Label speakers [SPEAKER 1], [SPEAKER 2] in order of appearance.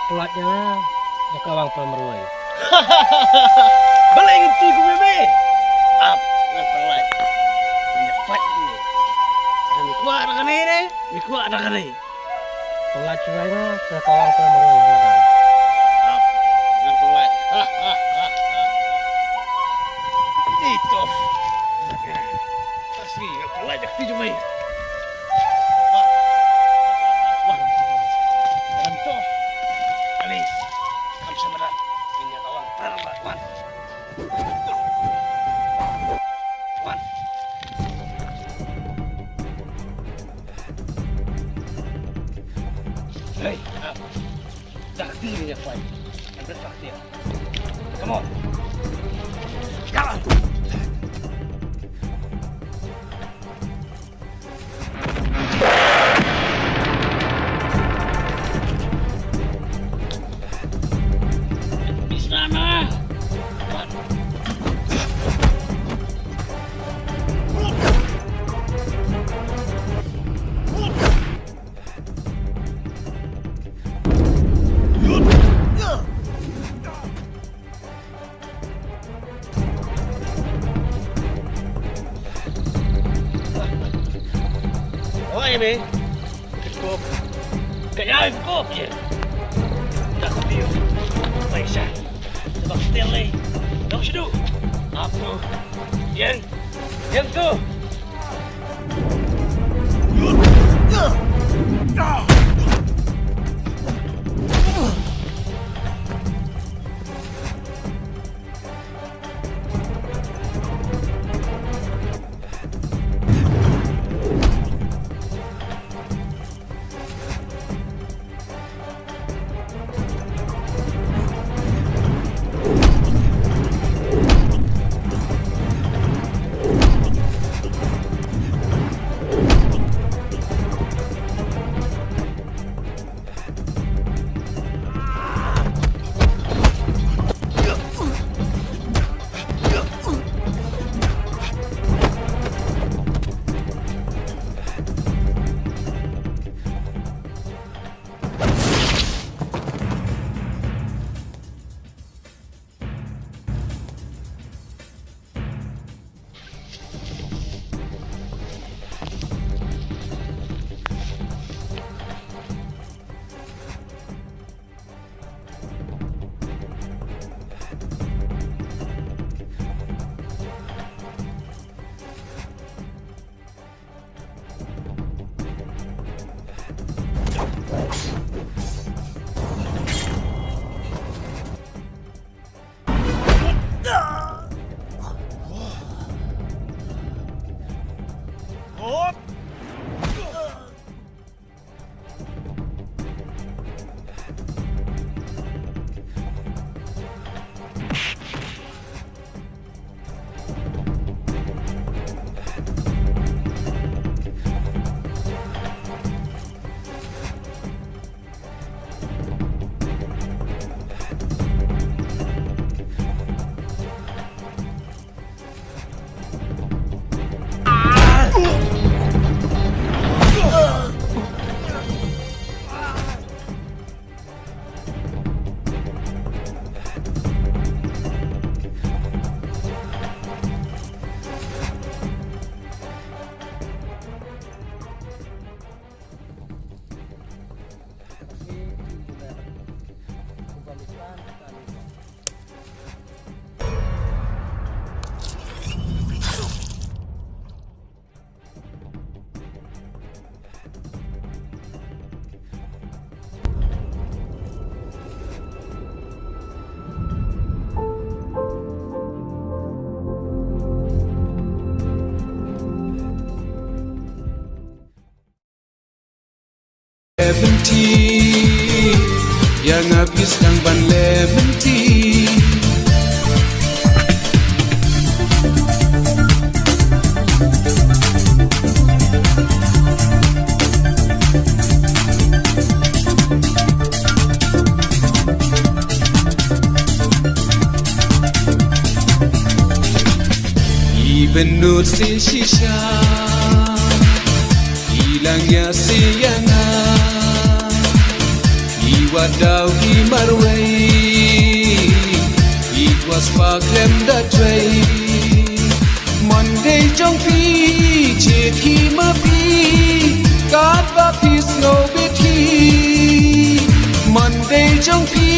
[SPEAKER 1] Pelatnya ya kawang pemeroi.
[SPEAKER 2] Balik ngerti ku bebe. Up ngan pelat. Punya fight ni. Ada mi kuat ada kan ni. Mi kuat ada kan ni.
[SPEAKER 1] Pelat curainya ke kawang pemeroi belakang.
[SPEAKER 2] Up ngan pelat. Itu. Pasti ngan pelat dak ti jumai. Hey, sakti punya fight. Ada sakti. Come on. Kalah. Di sana. Ini cukup kaya cukup je tak kepio Malaysia sebab still ni nak seduk apa yang tu
[SPEAKER 3] lemon tea, yang habis ng ban lemon tea. benur si shisha hilangnya siana iwadau imarway ikwas paglem da tray Monday jong pi che thi ma pi God ba peace no be thi Monday jong pi